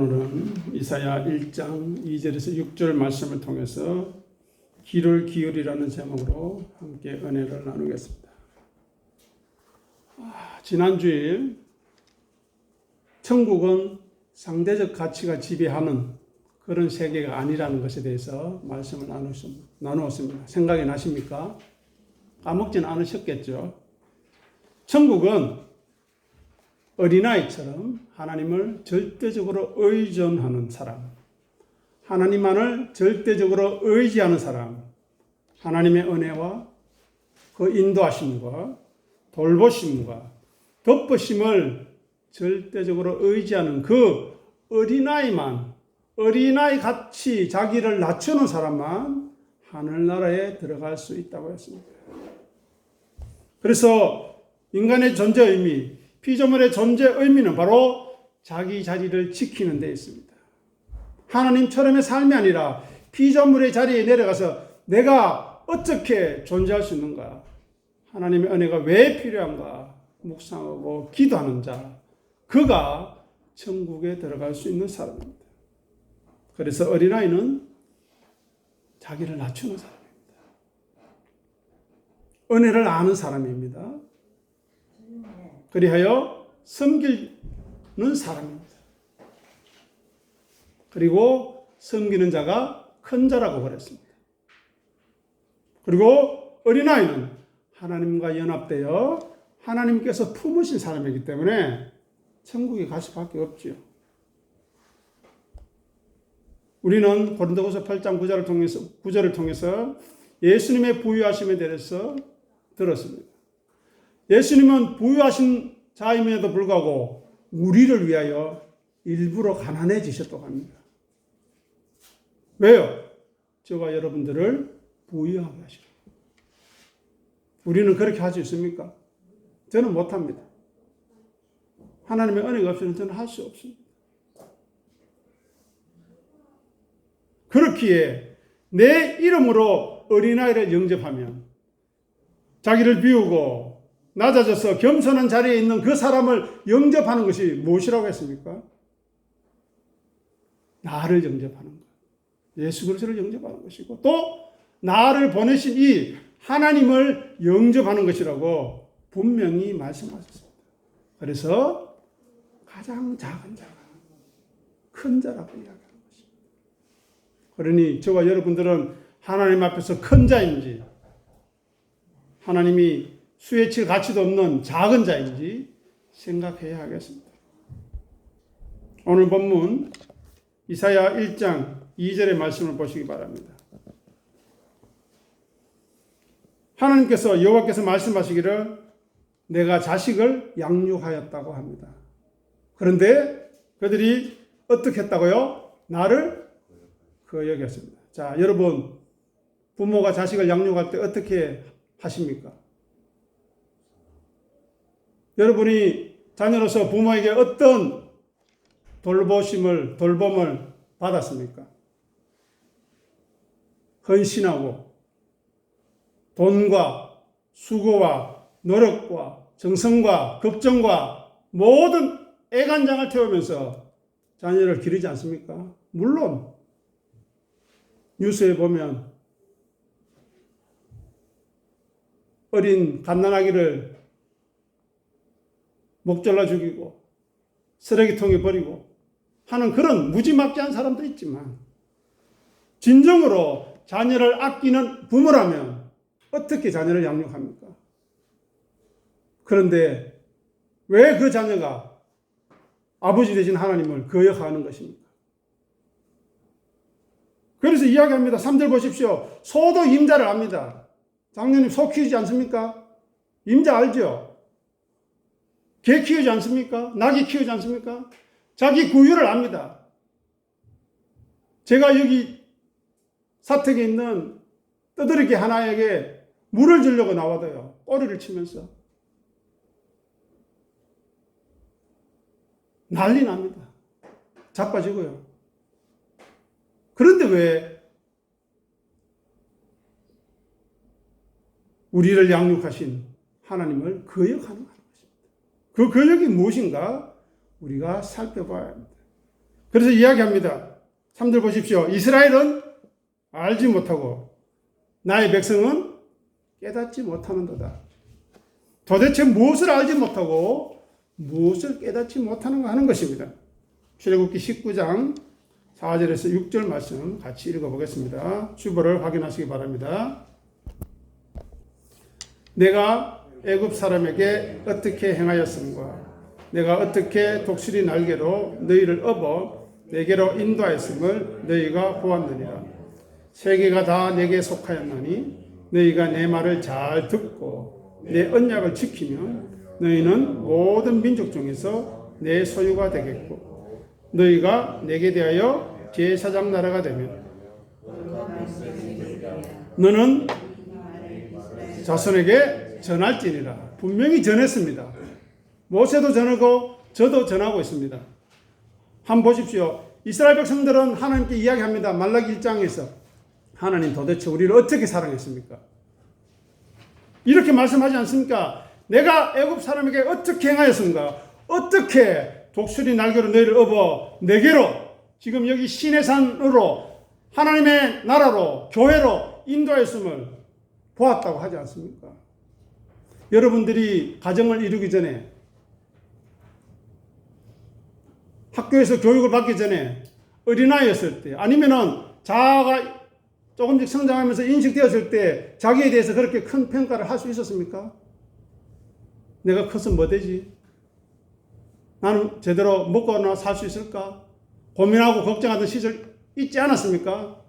오늘은 이사야 1장 2절에서 6절 말씀을 통해서 귀를 기울이라는 제목으로 함께 은혜를 나누겠습니다. 지난주에 천국은 상대적 가치가 지배하는 그런 세계가 아니라는 것에 대해서 말씀을 나누었습니다. 생각이 나십니까? 까먹지는 않으셨겠죠? 천국은 어린아이처럼 하나님을 절대적으로 의존하는 사람, 하나님만을 절대적으로 의지하는 사람, 하나님의 은혜와 그 인도하심과 돌보심과 덮으심을 절대적으로 의지하는 그 어린아이 같이 자기를 낮추는 사람만 하늘나라에 들어갈 수 있다고 했습니다. 그래서 인간의 존재 의미, 피조물의 존재 의미는 바로 자기 자리를 지키는 데 있습니다. 하나님처럼의 삶이 아니라 피조물의 자리에 내려가서 내가 어떻게 존재할 수 있는가, 하나님의 은혜가 왜 필요한가 묵상하고 기도하는 자, 그가 천국에 들어갈 수 있는 사람입니다. 그래서 어린아이는 자기를 낮추는 사람입니다. 은혜를 아는 사람입니다. 그리하여 섬기는 사람입니다. 그리고 섬기는 자가 큰 자라고 그랬습니다. 그리고 어린아이는 하나님과 연합되어 하나님께서 품으신 사람이기 때문에 천국에 갈 수밖에 없지요. 우리는 고린도후서 8장 9절을 통해서 예수님의 부유하심에 대해서 들었습니다. 예수님은 부유하신 자임에도 불구하고 우리를 위하여 일부러 가난해지셨다고 합니다. 왜요? 저와 여러분들을 부유하게 하시라고. 우리는 그렇게 할 수 있습니까? 저는 못합니다. 하나님의 은혜가 없이는 저는 할 수 없습니다. 그렇기에 내 이름으로 어린아이를 영접하면 자기를 비우고 낮아져서 겸손한 자리에 있는 그 사람을 영접하는 것이 무엇이라고 했습니까? 나를 영접하는 것. 예수 그리스도를 영접하는 것이고 또 나를 보내신 이 하나님을 영접하는 것이라고 분명히 말씀하셨습니다. 그래서 가장 작은 자가 큰 자라고 이야기하는 것입니다. 그러니 저와 여러분들은 하나님 앞에서 큰 자인지 하나님이 수에 칠 가치도 없는 작은 자인지 생각해야 하겠습니다. 오늘 본문 이사야 1장 2절의 말씀을 보시기 바랍니다. 하나님께서 여호와께서 말씀하시기를 내가 자식을 양육하였다고 합니다. 그런데 그들이 어떻게 했다고요? 나를 거역했습니다. 자, 여러분 부모가 자식을 양육할 때 어떻게 하십니까? 여러분이 자녀로서 부모에게 어떤 돌봄을 받았습니까? 헌신하고 돈과 수고와 노력과 정성과 걱정과 모든 애간장을 태우면서 자녀를 기르지 않습니까? 물론 뉴스에 보면 어린 갓난아기를 목 잘라 죽이고 쓰레기통에 버리고 하는 그런 무지막지한 사람도 있지만 진정으로 자녀를 아끼는 부모라면 어떻게 자녀를 양육합니까? 그런데 왜 그 자녀가 아버지 되신 하나님을 거역하는 것입니까? 그래서 이야기합니다. 3절 보십시오. 소도 임자를 압니다. 장로님 소 키우지 않습니까? 임자 알죠? 개 키우지 않습니까? 낙이 키우지 않습니까? 자기 구유를 압니다. 제가 여기 사택에 있는 떠들이개 하나에게 물을 주려고 나와도요, 꼬리를 치면서 난리 납니다. 자빠지고요. 그런데 왜 우리를 양육하신 하나님을 거역하는 거예요? 그 거역이 무엇인가 우리가 살펴봐야 합니다. 그래서 이야기합니다. 3절 보십시오. 이스라엘은 알지 못하고 나의 백성은 깨닫지 못하는도다. 도대체 무엇을 알지 못하고 무엇을 깨닫지 못하는가 하는 것입니다. 출애굽기 19장 4절에서 6절 말씀 같이 읽어보겠습니다. 주보를 확인하시기 바랍니다. 내가 애굽 사람에게 어떻게 행하였음과 내가 어떻게 독수리 날개로 너희를 업어 내게로 인도하였음을 너희가 보았느니라. 세계가 다 내게 속하였나니 너희가 내 말을 잘 듣고 내 언약을 지키면 너희는 모든 민족 중에서 내 소유가 되겠고 너희가 내게 대하여 제사장 나라가 되면 너는 자손에게 전할지니라. 분명히 전했습니다. 모세도 전하고 저도 전하고 있습니다. 한번 보십시오. 이스라엘 백성들은 하나님께 이야기합니다. 말라기 1장에서 하나님 도대체 우리를 어떻게 사랑했습니까? 이렇게 말씀하지 않습니까? 내가 애굽 사람에게 어떻게 행하였습니까? 어떻게 독수리 날개로 너희를 업어 내게로 지금 여기 시내산으로 하나님의 나라로 교회로 인도하였음을 보았다고 하지 않습니까? 여러분들이 가정을 이루기 전에 학교에서 교육을 받기 전에 어린아이였을 때 아니면은 자아가 조금씩 성장하면서 인식되었을 때 자기에 대해서 그렇게 큰 평가를 할 수 있었습니까? 내가 커서 뭐 되지? 나는 제대로 먹거나 살 수 있을까? 고민하고 걱정하던 시절 있지 않았습니까?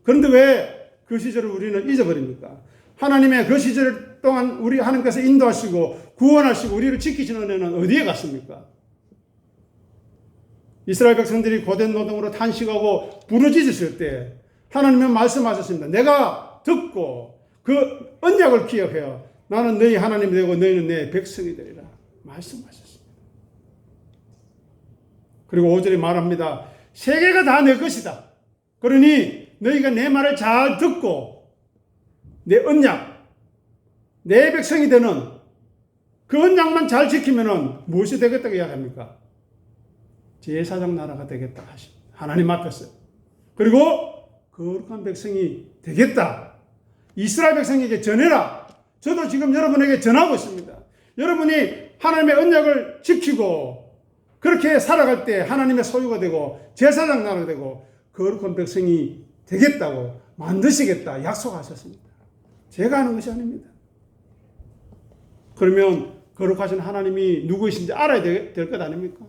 그런데 왜 그 시절을 우리는 잊어버립니까? 하나님의 그 시절 동안 우리 하나님께서 인도하시고 구원하시고 우리를 지키시는 은혜는 어디에 갔습니까? 이스라엘 백성들이 고된 노동으로 탄식하고 부르짖으실 때 하나님은 말씀하셨습니다. 내가 듣고 그 언약을 기억해요. 나는 너희 하나님이 되고 너희는 내 백성이 되리라. 말씀하셨습니다. 그리고 5절에 말합니다. 세계가 다 내 것이다. 그러니 너희가 내 말을 잘 듣고 내 언약, 내 백성이 되는 그 언약만 잘 지키면은 무엇이 되겠다고 이야기합니까? 제사장 나라가 되겠다 하십니다. 하나님 앞에서. 그리고 거룩한 백성이 되겠다. 이스라엘 백성에게 전해라. 저도 지금 여러분에게 전하고 있습니다. 여러분이 하나님의 언약을 지키고 그렇게 살아갈 때 하나님의 소유가 되고 제사장 나라가 되고 거룩한 백성이 되겠다고 만드시겠다 약속하셨습니다. 제가 하는 것이 아닙니다. 그러면 거룩하신 하나님이 누구이신지 알아야 될 것 아닙니까?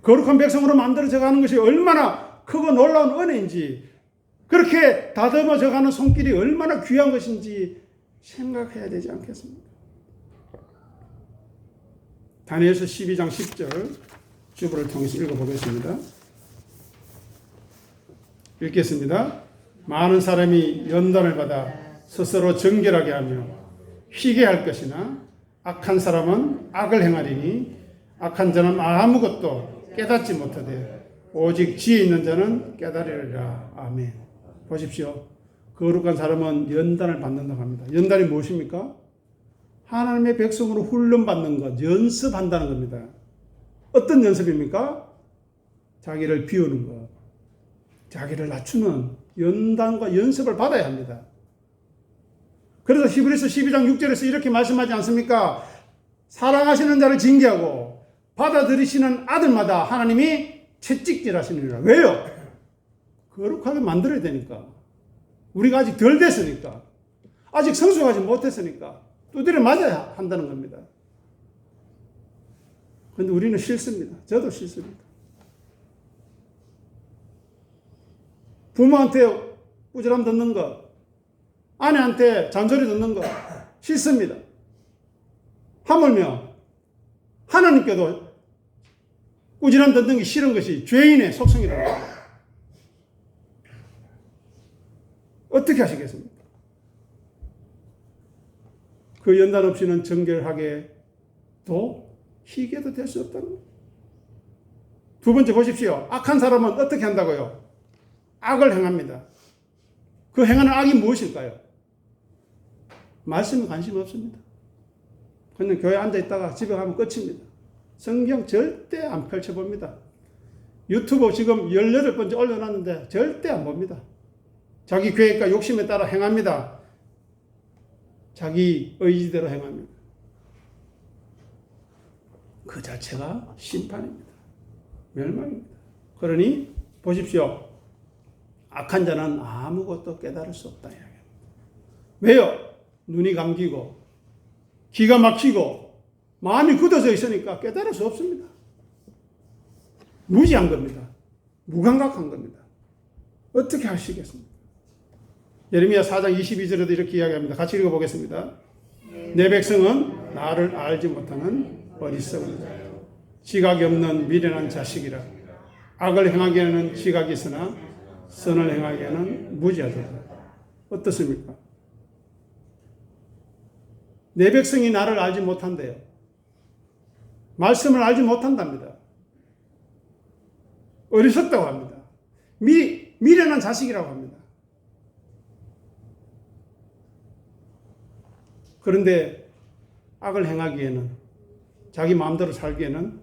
거룩한 백성으로 만들어져 가는 것이 얼마나 크고 놀라운 은혜인지 그렇게 다듬어져 가는 손길이 얼마나 귀한 것인지 생각해야 되지 않겠습니까? 다니엘서 12장 10절 주보를 통해서 읽어보겠습니다. 읽겠습니다. 많은 사람이 연단을 받아 스스로 정결하게 하며 희게 할 것이나 악한 사람은 악을 행하리니 악한 자는 아무것도 깨닫지 못하되 오직 지혜 있는 자는 깨달으리라. 아멘. 보십시오. 거룩한 사람은 연단을 받는다고 합니다. 연단이 무엇입니까? 하나님의 백성으로 훈련받는 것, 연습한다는 겁니다. 어떤 연습입니까? 자기를 비우는 것, 자기를 낮추는 연단과 연습을 받아야 합니다. 그래서 히브리서 12장 6절에서 이렇게 말씀하지 않습니까? 사랑하시는 자를 징계하고 받아들이시는 아들마다 하나님이 채찍질하시느니라. 왜요? 거룩하게 만들어야 되니까. 우리가 아직 덜 됐으니까. 아직 성숙하지 못했으니까. 두드려 맞아야 한다는 겁니다. 그런데 우리는 싫습니다. 저도 싫습니다. 부모한테 꾸지람 듣는 거, 아내한테 잔소리 듣는 거 싫습니다. 하물며 하나님께도 꾸지람 듣는 게 싫은 것이 죄인의 속성이라고 합니다. 어떻게 하시겠습니까? 그 연단 없이는 정결하게 또 희게도 될 수 없다는 거예요. 두 번째 보십시오. 악한 사람은 어떻게 한다고요? 악을 행합니다. 그 행하는 악이 무엇일까요? 말씀에 관심 없습니다. 그냥 교회 앉아있다가 집에 가면 끝입니다. 성경 절대 안 펼쳐봅니다. 유튜브 지금 18번째 올려놨는데 절대 안 봅니다. 자기 계획과 욕심에 따라 행합니다. 자기 의지대로 행합니다. 그 자체가 심판입니다. 멸망입니다. 그러니 보십시오. 악한 자는 아무것도 깨달을 수 없다. 왜요? 눈이 감기고 기가 막히고 마음이 굳어져 있으니까 깨달을 수 없습니다. 무지한 겁니다. 무감각한 겁니다. 어떻게 하시겠습니까? 예레미야 4장 22절에도 이렇게 이야기합니다. 같이 읽어보겠습니다. 내 백성은 나를 알지 못하는 어리석은 자요, 지각이 없는 미련한 자식이라. 악을 행하기에는 지각이 있으나 선을 행하기에는 무지하도다. 어떻습니까? 내 백성이 나를 알지 못한대요. 말씀을 알지 못한답니다. 어리석다고 합니다. 미련한 자식이라고 합니다. 그런데 악을 행하기에는, 자기 마음대로 살기에는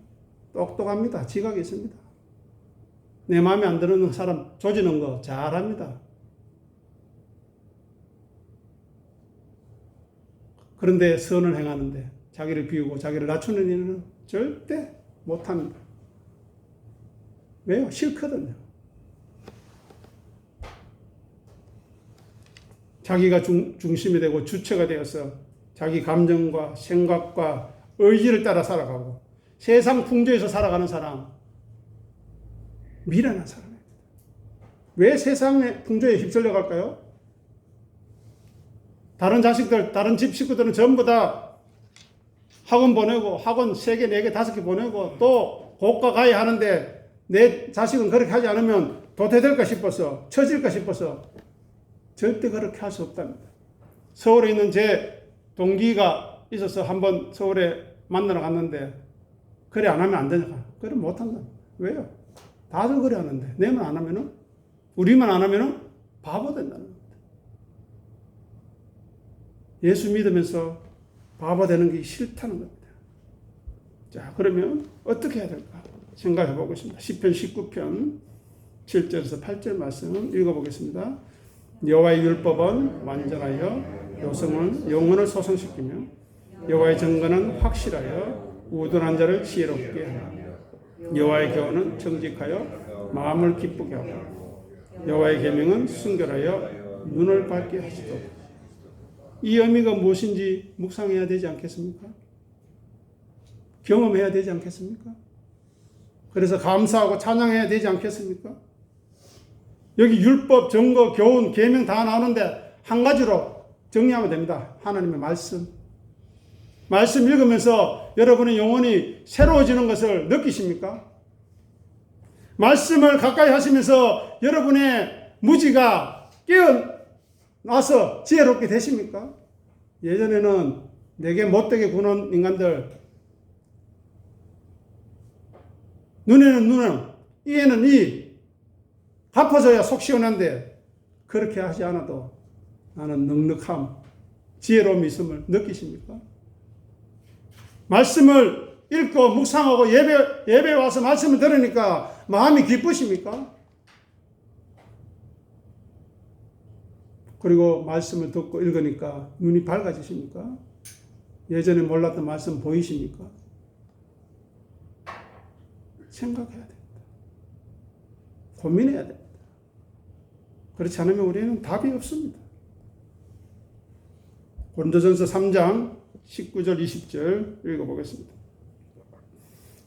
똑똑합니다. 지각이 있습니다. 내 마음에 안 드는 사람 조지는 거 잘합니다. 그런데 선을 행하는데 자기를 비우고 자기를 낮추는 일은 절대 못합니다. 왜요? 싫거든요. 자기가 중심이 되고 주체가 되어서 자기 감정과 생각과 의지를 따라 살아가고 세상 풍조에서 살아가는 사람, 미련한 사람입니다. 왜 세상의 풍조에 휩쓸려 갈까요? 다른 자식들, 다른 집 식구들은 전부 다 학원 보내고 학원 3개, 4개, 5개 보내고 또 고가 가야 하는데 내 자식은 그렇게 하지 않으면 도태될까 싶어서, 처질까 싶어서 절대 그렇게 할 수 없답니다. 서울에 있는 제 동기가 있어서 한번 서울에 만나러 갔는데 그래 안 하면 안 되냐? 그래 못 한다. 왜요? 다들 그래 하는데 내만 안 하면은, 우리만 안 하면은 바보 된다는 겁니다. 예수 믿으면서 바보 되는 게 싫다는 겁니다. 자, 그러면 어떻게 해야 될까? 생각해 보겠습니다. 시편 19편 7절에서 8절 말씀 읽어보겠습니다. 여호와의 율법은 완전하여 영혼을 소성시키며 여호와의 정건은 확실하여 우둔한 자를 지혜롭게 하며 여호와의 교훈은 정직하여 마음을 기쁘게 하고 여호와의 계명은 순결하여 눈을 밝게 하시도다. 이 의미가 무엇인지 묵상해야 되지 않겠습니까? 경험해야 되지 않겠습니까? 그래서 감사하고 찬양해야 되지 않겠습니까? 여기 율법, 정거, 교훈, 계명 다 나오는데 한 가지로 정리하면 됩니다. 하나님의 말씀. 말씀 읽으면서 여러분의 영혼이 새로워지는 것을 느끼십니까? 말씀을 가까이 하시면서 여러분의 무지가 깨어나서 지혜롭게 되십니까? 예전에는 내게 못되게 구는 인간들, 눈에는 눈, 이에는 이, 갚아줘야 속 시원한데 그렇게 하지 않아도 나는 넉넉함, 지혜로움이 있음을 느끼십니까? 말씀을 읽고 묵상하고 예배 와서 말씀을 들으니까 마음이 기쁘십니까? 그리고 말씀을 듣고 읽으니까 눈이 밝아지십니까? 예전에 몰랐던 말씀 보이십니까? 생각해야 됩니다. 고민해야 됩니다. 그렇지 않으면 우리는 답이 없습니다. 고린도전서 3장 19절 20절 읽어보겠습니다.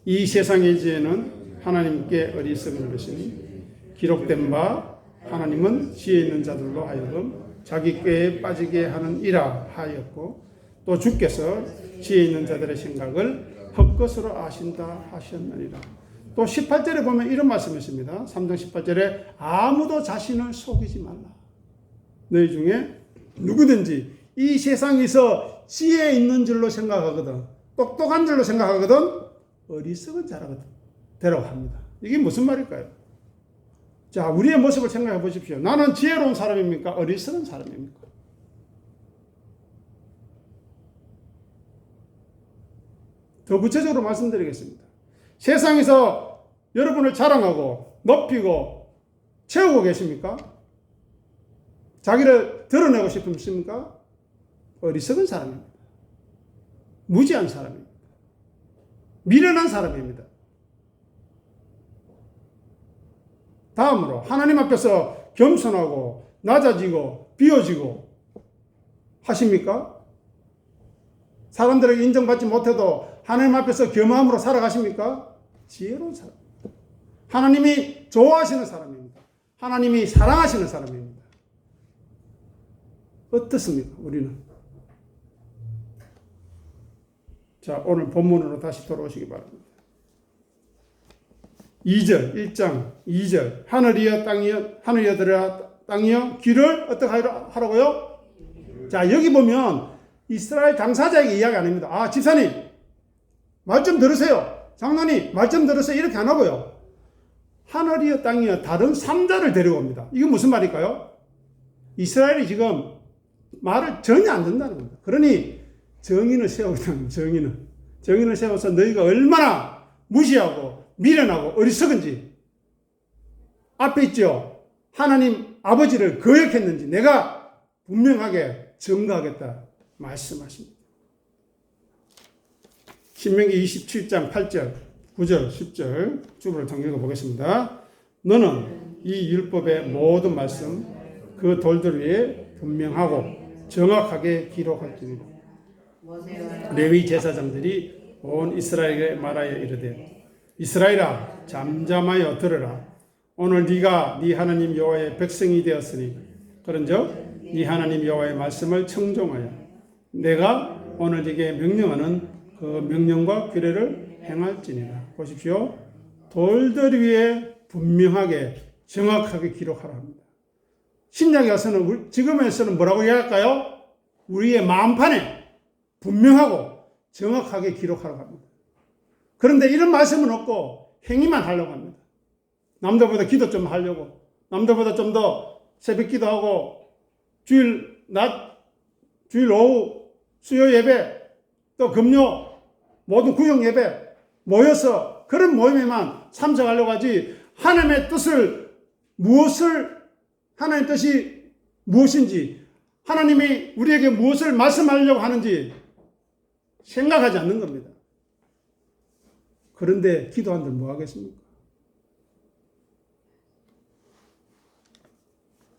이 세상의 지혜는 하나님께 어리석은 것이니 기록된 바 하나님은 지혜 있는 자들로 하여금 자기 꾀에 빠지게 하는 이라 하였고 또 주께서 지혜 있는 자들의 생각을 헛것으로 아신다 하셨느니라. 또 18절에 보면 이런 말씀이 있습니다. 3장 18절에 아무도 자신을 속이지 말라. 너희 중에 누구든지 이 세상에서 지혜 있는 줄로 생각하거든, 똑똑한 줄로 생각하거든 어리석은 자라거든 되라고 합니다. 이게 무슨 말일까요? 자, 우리의 모습을 생각해 보십시오. 나는 지혜로운 사람입니까? 어리석은 사람입니까? 더 구체적으로 말씀드리겠습니다. 세상에서 여러분을 자랑하고 높이고 채우고 계십니까? 자기를 드러내고 싶으십니까? 어리석은 사람입니다. 무지한 사람입니다. 미련한 사람입니다. 다음으로 하나님 앞에서 겸손하고 낮아지고 비워지고 하십니까? 사람들에게 인정받지 못해도 하나님 앞에서 겸함으로 살아가십니까? 지혜로운 사람. 하나님이 좋아하시는 사람입니다. 하나님이 사랑하시는 사람입니다. 어떻습니까? 우리는. 자, 오늘 본문으로 다시 돌아오시기 바랍니다. 2절, 1장 2절. 하늘이여 땅이여, 하늘이여 들으라 땅이여 귀를 어떻게 하라고요? 자, 여기 보면 이스라엘 당사자에게 이야기 안 합니다. 아, 집사님, 말 좀 들으세요. 장로님, 말 좀 들으세요. 이렇게 안 하고요. 하늘이여 땅이여 다른 3자를 데려옵니다. 이게 무슨 말일까요? 이스라엘이 지금 말을 전혀 안 듣는다는 겁니다. 그러니 정인을 세우겠다는 거예요. 정인을 세워서 너희가 얼마나 무시하고 미련하고 어리석은지 앞에 있죠. 하나님 아버지를 거역했는지 내가 분명하게 증거하겠다 말씀하십니다. 신명기 27장 8절 9절 10절 주부를 통해 읽어보겠습니다. 너는 이 율법의 모든 말씀 그 돌들 위에 분명하고 정확하게 기록할지니라. 레위 제사장들이 온 이스라엘에게 말하여 이르되 이스라엘아 잠잠하여 들으라. 오늘 네가 네 하나님 여호와의 백성이 되었으니 그런즉 네 하나님 여호와의 말씀을 청종하여 내가 오늘 네게 명령하는 그 명령과 규례를 행할지니라. 보십시오. 돌들 위에 분명하게 정확하게 기록하라 합니다. 신약에 와서는 지금에서는 뭐라고 이야기할까요? 우리의 마음판에 분명하고 정확하게 기록하라고 합니다. 그런데 이런 말씀은 없고 행위만 하려고 합니다. 남들보다 기도 좀 하려고, 남들보다 좀 더 새벽 기도하고 주일 낮, 주일 오후 수요 예배, 또 금요 모든 구역 예배 모여서 그런 모임에만 참석하려고 하지 하나님의 뜻을 하나님의 뜻이 무엇인지 하나님이 우리에게 무엇을 말씀하려고 하는지 생각하지 않는 겁니다. 그런데 기도한들 뭐 하겠습니까?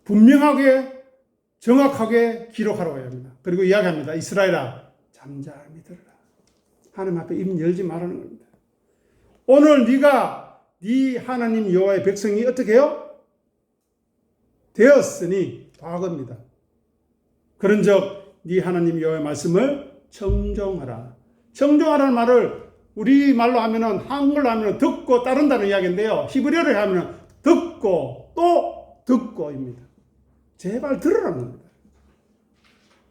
분명하게 정확하게 기록하라고 합니다. 그리고 이야기합니다. 이스라엘아 잠잠히 들으라. 하나님 앞에 입 열지 말라는 겁니다. 오늘 네가 네 하나님 여호와의 백성이 어떻게 해요? 되었으니 과거입니다. 그런즉 네 하나님 여호와의 말씀을 청종하라. 청종하라는 말을 우리 말로 하면은 한글로 하면은 듣고 따른다는 이야기인데요. 히브리어로 하면은 듣고 또 듣고입니다. 제발 들으라는 겁니다.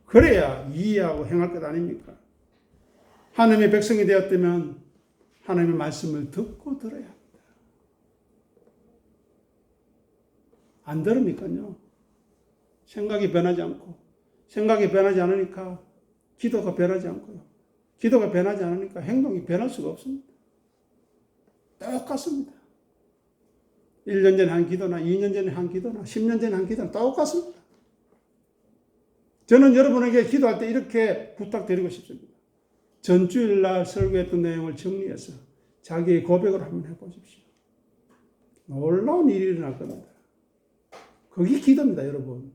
그래야 이해하고 행할 것 아닙니까? 하나님의 백성이 되었다면 하나님의 말씀을 듣고 들어야 합니다. 안 들으니까요. 생각이 변하지 않고, 생각이 변하지 않으니까 기도가 변하지 않고요. 기도가 변하지 않으니까 행동이 변할 수가 없습니다. 똑같습니다. 1년 전에 한 기도나 2년 전에 한 기도나 10년 전에 한 기도나 똑같습니다. 저는 여러분에게 기도할 때 이렇게 부탁드리고 싶습니다. 전주일날 설교했던 내용을 정리해서 자기의 고백을 한번 해보십시오. 놀라운 일이 일어날 겁니다. 그게 기도입니다, 여러분.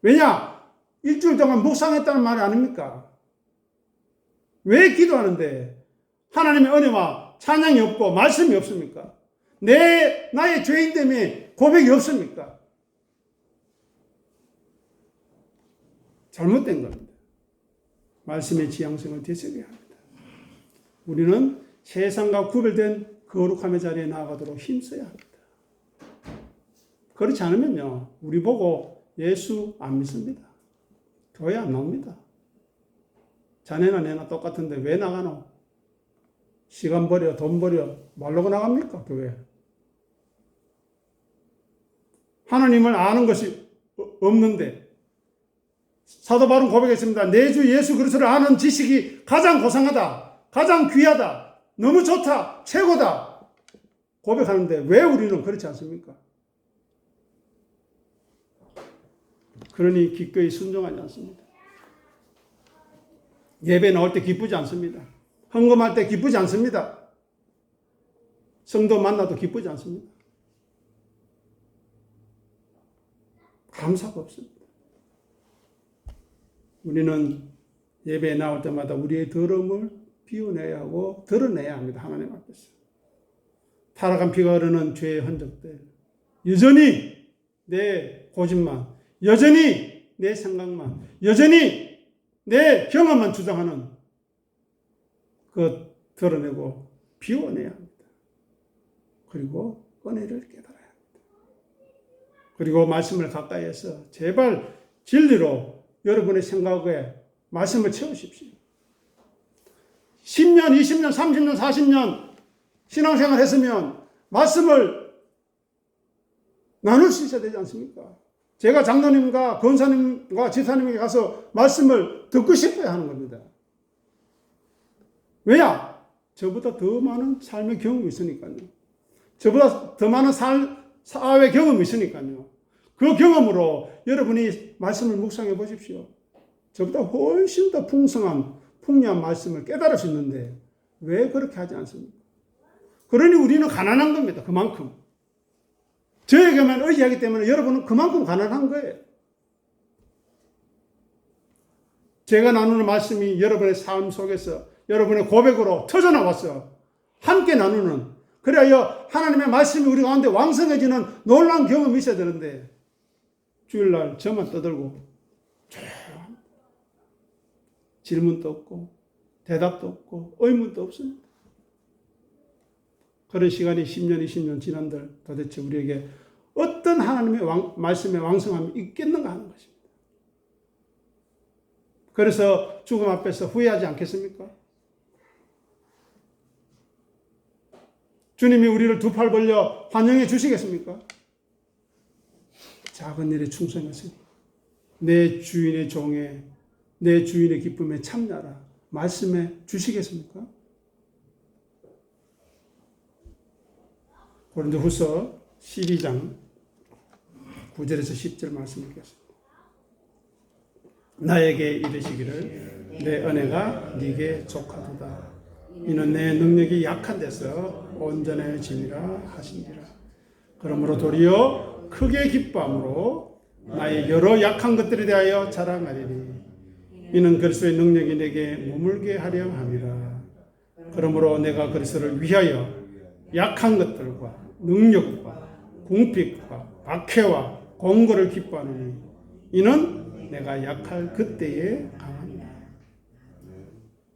왜냐? 일주일 동안 묵상했다는 말이 아닙니까? 왜 기도하는데 하나님의 은혜와 찬양이 없고 말씀이 없습니까? 나의 죄인 때문에 고백이 없습니까? 잘못된 겁니다. 말씀의 지향성을 되새겨야 합니다. 우리는 세상과 구별된 거룩함의 자리에 나아가도록 힘써야 합니다. 그렇지 않으면요, 우리 보고 예수 안 믿습니다. 교회 안 나옵니다. 자네나 내나 똑같은데 왜 나가노? 시간 버려, 돈 버려, 말로고 나갑니까, 교회? 하나님을 아는 것이 없는데, 사도 바울은 고백했습니다. 내 주 예수 그리스도를 아는 지식이 가장 고상하다. 가장 귀하다, 너무 좋다, 최고다 고백하는데 왜 우리는 그렇지 않습니까? 그러니 기꺼이 순종하지 않습니다. 예배 나올 때 기쁘지 않습니다. 헌금할 때 기쁘지 않습니다. 성도 만나도 기쁘지 않습니다. 감사가 없습니다. 우리는 예배에 나올 때마다 우리의 더러움을 비워내야 하고 드러내야 합니다. 하나님 앞에서. 타락한 피가 흐르는 죄의 흔적들, 여전히 내 고집만, 여전히 내 생각만, 여전히 내 경험만 주장하는 그 드러내고 비워내야 합니다. 그리고 은혜를 깨달아야 합니다. 그리고 말씀을 가까이에서 제발 진리로 여러분의 생각에 말씀을 채우십시오. 10년, 20년, 30년, 40년 신앙생활 했으면 말씀을 나눌 수 있어야 되지 않습니까? 제가 장로님과 권사님과 집사님에게 가서 말씀을 듣고 싶어야 하는 겁니다. 왜냐? 저보다 더 많은 삶의 경험이 있으니까요. 저보다 더 많은 사회 경험이 있으니까요. 그 경험으로 여러분이 말씀을 묵상해 보십시오. 저보다 훨씬 더 풍요한 말씀을 깨달을 수 있는데 왜 그렇게 하지 않습니까? 그러니 우리는 가난한 겁니다. 그만큼. 저에게만 의지하기 때문에 여러분은 그만큼 가난한 거예요. 제가 나누는 말씀이 여러분의 삶 속에서 여러분의 고백으로 터져나와서 함께 나누는, 그래야 하나님의 말씀이 우리 가운데 왕성해지는 놀라운 경험이 있어야 되는데 주일날 저만 떠들고 조용합니다. 질문도 없고 대답도 없고 의문도 없습니다. 그런 시간이 10년, 20년 지난들 도대체 우리에게 어떤 하나님의 말씀의 왕성함이 있겠는가 하는 것입니다. 그래서 죽음 앞에서 후회하지 않겠습니까? 주님이 우리를 두 팔 벌려 환영해 주시겠습니까? 작은 일에 충성했으니 내 주인의 종에 내 주인의 기쁨에 참여하라 말씀해 주시겠습니까? 고린도후서 12장 9절에서 10절 말씀 읽겠습니다. 나에게 이르시기를 내 은혜가 네게 족하도다. 이는 내 능력이 약한 데서 온전해짐이라 하시니라. 그러므로 도리어 크게 기뻐함으로 나의 여러 약한 것들에 대하여 자랑하리니 이는 그리스도의 능력이 내게 머물게 하려 함이라. 그러므로 내가 그리스도를 위하여 약한 것들과 능력과 궁핍과 박해와 공고를 기뻐하노니 이는 내가 약할 그때에 강함이라.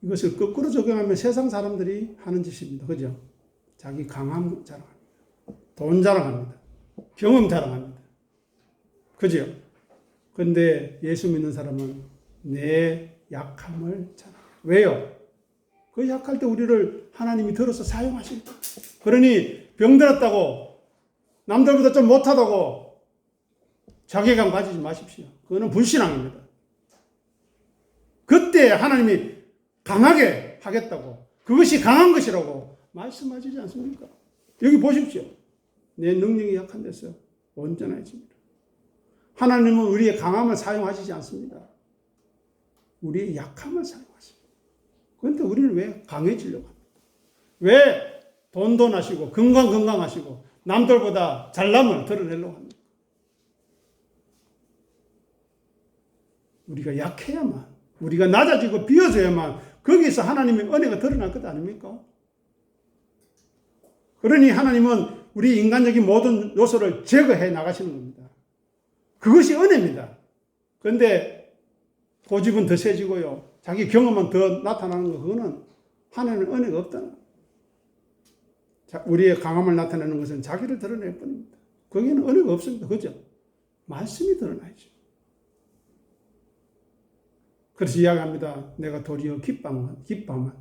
이것을 거꾸로 적용하면 세상 사람들이 하는 짓입니다. 그죠? 자기 강함 자랑합니다. 돈 자랑합니다. 경험 자랑합니다. 그죠? 그런데 예수 믿는 사람은 내 약함을 자랑해요. 왜요? 그 약할 때 우리를 하나님이 들어서 사용하십니다. 그러니 병들었다고 남들보다 좀 못하다고 자괴감 가지지 마십시오. 그거는 불신앙입니다. 그때 하나님이 강하게 하겠다고, 그것이 강한 것이라고 말씀하시지 않습니까? 여기 보십시오. 내 능력이 약한 데서 온전해집니다. 하나님은 우리의 강함을 사용하시지 않습니다. 우리의 약함을 사용하십니다. 그런데 우리는 왜 강해지려고 합니까? 왜 돈돈하시고 건강하시고 남들보다 잘남을 드러내려고 합니까? 우리가 약해야만, 우리가 낮아지고 비워져야만 거기서 하나님의 은혜가 드러날 것 아닙니까? 그러니 하나님은 우리 인간적인 모든 요소를 제거해 나가시는 겁니다. 그것이 은혜입니다. 그런데 고집은 더 세지고요. 자기 경험은 더 나타나는 거, 그거는 하나님은 은혜가 없다는. 우리의 강함을 나타내는 것은 자기를 드러낼 뿐입니다. 거기는 은혜가 없습니다. 그죠? 말씀이 드러나야죠. 그래서 이야기합니다. 내가 도리어 기뻐하면.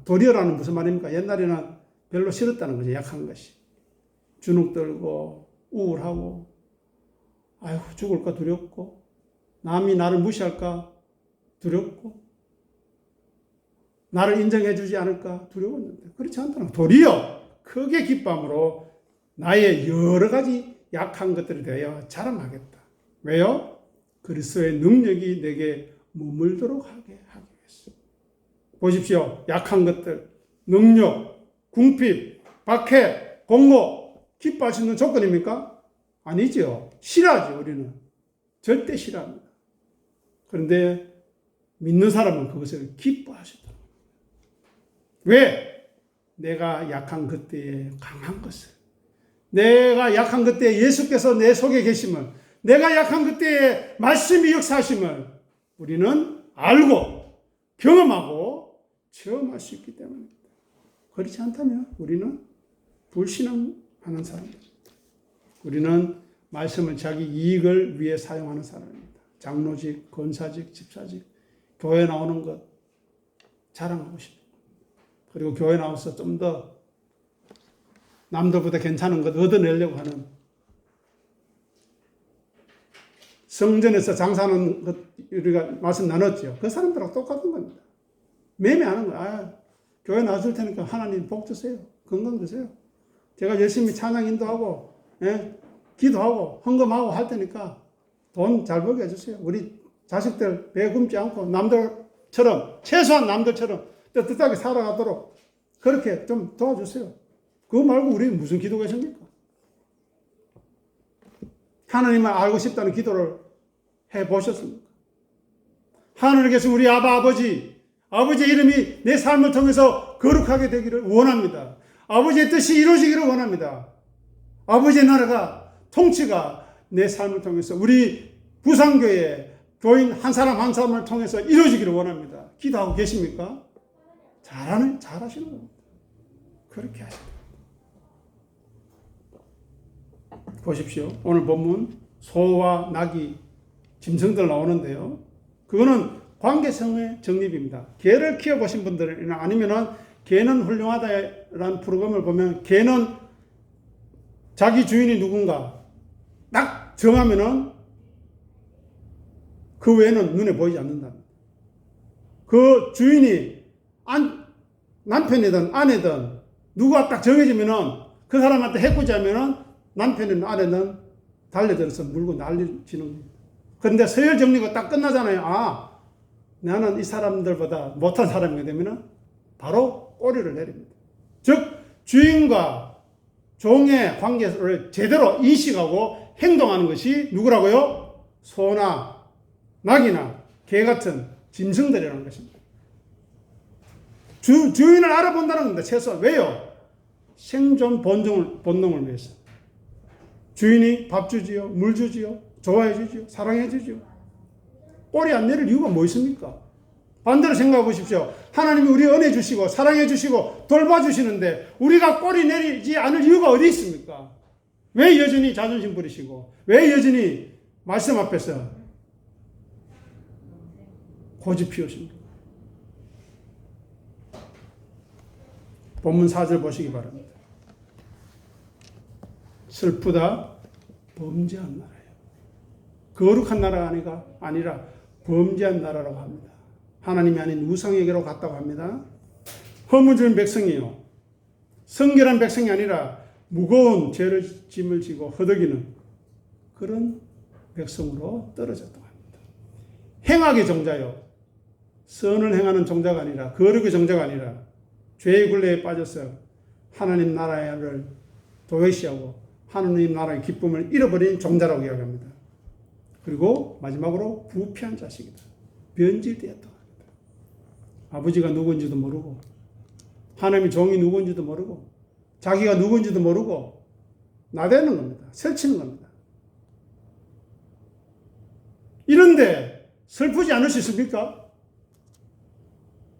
도리어라는 무슨 말입니까? 옛날에는 별로 싫었다는 거죠. 약한 것이. 주눅 들고 우울하고 아이고 죽을까 두렵고 남이 나를 무시할까 두렵고 나를 인정해 주지 않을까 두려웠는데 그렇지 않다는 도리어 크게 기쁨으로 나의 여러 가지 약한 것들에 대하여 자랑하겠다. 왜요? 그리스도의 능력이 내게 머물도록 하게 하기 위해서. 보십시오. 약한 것들, 능력, 궁핍, 박해, 공고 기뻐할 수 있는 조건입니까? 아니죠. 싫어하죠. 우리는. 절대 싫어합니다. 그런데 믿는 사람은 그것을 기뻐하시더라고요. 왜? 내가 약한 그때에 강한 것을, 내가 약한 그때에 예수께서 내 속에 계심을, 내가 약한 그때에 말씀이 역사하심을 우리는 알고 경험하고 체험할 수 있기 때문입니다. 그렇지 않다면 우리는 불신앙하는 사람입니다. 우리는 말씀을 자기 이익을 위해 사용하는 사람입니다. 장로직, 권사직, 집사직, 교회 나오는 것 자랑하고 싶어요. 그리고 교회 나와서 좀 더 남들보다 괜찮은 것 얻어내려고 하는, 성전에서 장사하는 것 우리가 말씀 나눴죠. 그 사람들하고 똑같은 겁니다. 매매하는 거야. 교회 나와줄 테니까 하나님 복 주세요. 건강 주세요. 제가 열심히 찬양 인도하고 기도하고 헌금하고 할 테니까 돈 잘 벌게 해주세요. 우리 자식들 배 굶지 않고 남들처럼, 최소한 남들처럼 떳떳하게 살아가도록 그렇게 좀 도와주세요. 그거 말고 우리 무슨 기도가 있습니까? 하나님을 알고 싶다는 기도를 해보셨습니까? 하늘에 계신 우리 아버지의 이름이 내 삶을 통해서 거룩하게 되기를 원합니다. 아버지의 뜻이 이루어지기를 원합니다. 아버지의 나라가, 통치가 내 삶을 통해서 우리 부산교회 교인 한 사람 한 사람을 통해서 이루어지기를 원합니다. 기도하고 계십니까? 잘하시는 겁니다. 그렇게 하십니다. 보십시오. 오늘 본문 소와 낙이, 짐승들 나오는데요. 그거는 관계성의 정립입니다. 개를 키워보신 분들이나 아니면은 개는 훌륭하다라는 프로그램을 보면 개는 자기 주인이 누군가 딱 정하면은 그 외에는 눈에 보이지 않는다. 그 주인이 남편이든 아내든 누가 딱 정해지면은 그 사람한테 해코지하면은 남편이든 아내는 달려들어서 물고 난리치는 겁니다. 그런데 서열 정리가 딱 끝나잖아요. 나는 이 사람들보다 못한 사람이 되면은 바로 꼬리를 내립니다. 즉, 주인과 종의 관계를 제대로 인식하고 행동하는 것이 누구라고요? 소나 낙이나 개 같은 짐승들이라는 것입니다. 주인을 알아본다는 겁니다. 최소한. 왜요? 생존 본능을 위해서. 주인이 밥 주지요, 물 주지요, 좋아해 주지요, 사랑해 주지요. 꼬리 안 내릴 이유가 뭐 있습니까? 반대로 생각해 보십시오. 하나님이 우리 은혜 주시고 사랑해 주시고 돌봐주시는데 우리가 꼬리 내리지 않을 이유가 어디 있습니까? 왜 여전히 자존심 부리시고 왜 여전히 말씀 앞에서 고집 피우십니까? 본문 4절 보시기 바랍니다. 슬프다, 범죄한 나라예요. 거룩한 나라가 아니라 범죄한 나라라고 합니다. 하나님이 아닌 우상에게로 갔다고 합니다. 허물진 백성이요. 성결한 백성이 아니라 무거운 죄를 짐을 지고 허덕이는 그런 백성으로 떨어졌다고 합니다. 행악의 종자요. 선을 행하는 종자가 아니라, 거룩의 종자가 아니라 죄의 굴레에 빠져서 하나님 나라를 도외시하고 하나님 나라의 기쁨을 잃어버린 종자라고 이야기합니다. 그리고 마지막으로 부패한 자식이다. 변질되었다. 아버지가 누군지도 모르고 하나님의 종이 누군지도 모르고 자기가 누군지도 모르고 나대는 겁니다. 설치는 겁니다. 이런데 슬프지 않을 수 있습니까?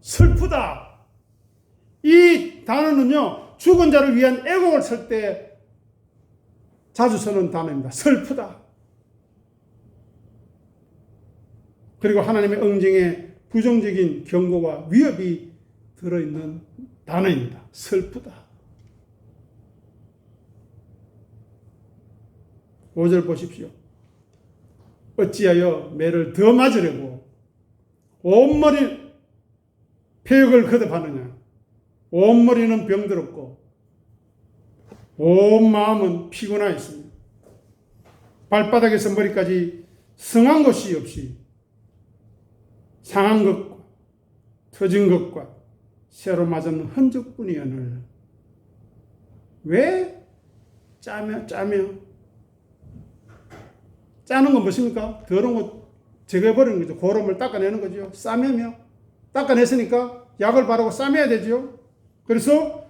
슬프다. 이 단어는요, 죽은 자를 위한 애곡을 쓸 때 자주 쓰는 단어입니다. 슬프다. 그리고 하나님의 응징에 부정적인 경고와 위협이 들어있는 단어입니다. 슬프다. 5절 보십시오. 어찌하여 매를 더 맞으려고 온몸이 폐역을 거듭하느냐? 온 머리는 병들었고 온 마음은 피곤하였습니다. 발바닥에서 머리까지 성한 것이 없이 상한 것과 터진 것과 새로 맞은 흔적뿐이오늘 왜 짜면 짜는 건 무엇입니까? 더러운 거 제거해버리는 거죠. 고름을 닦아내는 거죠. 싸매며 닦아냈으니까 약을 바르고 싸매야 되죠. 그래서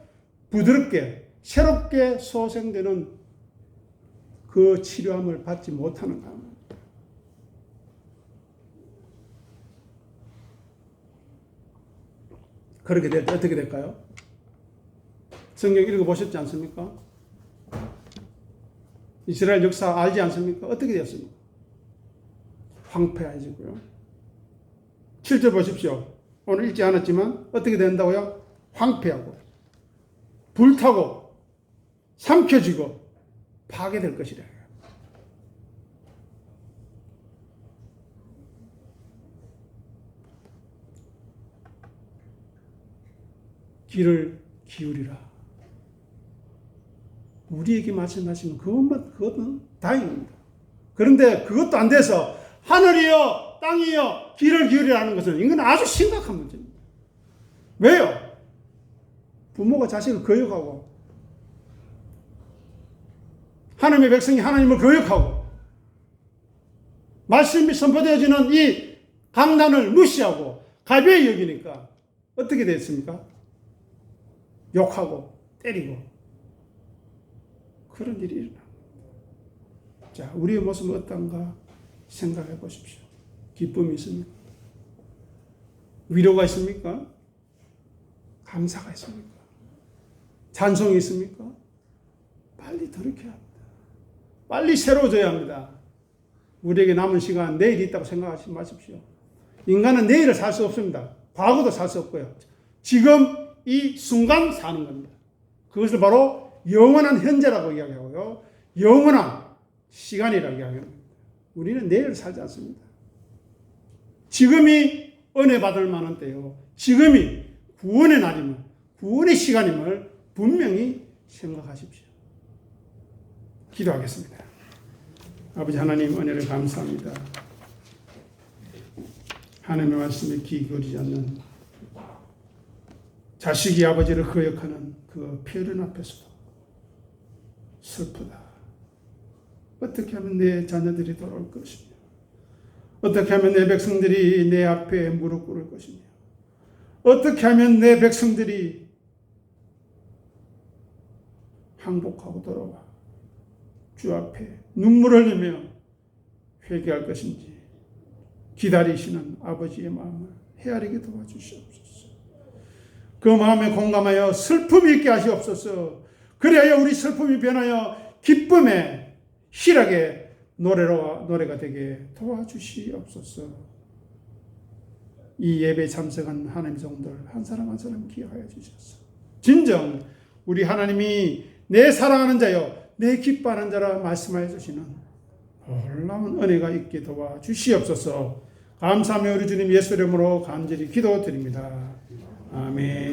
부드럽게 새롭게 소생되는 그 치료함을 받지 못하는 겁니다. 그렇게 될 때 어떻게 될까요? 성경 읽어보셨지 않습니까? 이스라엘 역사 알지 않습니까? 어떻게 되었습니까? 황폐해지고요. 7절 보십시오. 오늘 읽지 않았지만 어떻게 된다고요? 황폐하고 불타고 삼켜지고 파괴될 것이라. 귀를 기울이라. 우리에게 말씀하시면 그것은 다행입니다. 그런데 그것도 안 돼서 하늘이여 땅이여 귀를 기울이라는 것은 이건 아주 심각한 문제입니다. 왜요? 부모가 자식을 거역하고 하나님의 백성이 하나님을 거역하고 말씀이 선포되어지는 이 강단을 무시하고 가벼이 여기니까 어떻게 됐습니까? 욕하고 때리고 그런 일이 일어납니다. 자, 우리의 모습은 어떤가 생각해 보십시오. 기쁨이 있습니까? 위로가 있습니까? 감사가 있습니까? 찬송이 있습니까? 빨리 돌이켜야 합니다. 빨리 새로워져야 합니다. 우리에게 남은 시간 내일이 있다고 생각하지 마십시오. 인간은 내일을 살 수 없습니다. 과거도 살 수 없고요. 지금 이 순간 사는 겁니다. 그것을 바로 영원한 현재라고 이야기하고요. 영원한 시간이라고 이야기합니다. 우리는 내일을 살지 않습니다. 지금이 은혜 받을 만한 때요. 지금이 구원의 날임을, 구원의 시간임을 분명히 생각하십시오. 기도하겠습니다. 아버지 하나님 은혜를 감사합니다. 하나님의 말씀에 귀 기울이지 않는 자식이 아버지를 거역하는 그 표현 앞에서도 슬프다. 어떻게 하면 내 자녀들이 돌아올 것이며 어떻게 하면 내 백성들이 내 앞에 무릎 꿇을 것이며 어떻게 하면 내 백성들이 항복하고 돌아와 주 앞에 눈물을 흘리며 회개할 것인지 기다리시는 아버지의 마음을 헤아리게 도와주시옵소서. 그 마음에 공감하여 슬픔이 있게 하시옵소서. 그리하여 우리 슬픔이 변하여 기쁨의 희락의 노래가 되게 도와주시옵소서. 이 예배에 참석한 하나님의 종들 한 사람 한 사람 기억하여 주셔서 진정 우리 하나님이 내 사랑하는 자여 내 기뻐하는 자라 말씀하여 주시는 놀라운 은혜가 있게 도와주시옵소서. 감사하며 우리 주님 예수 이름으로 간절히 기도드립니다. 아멘.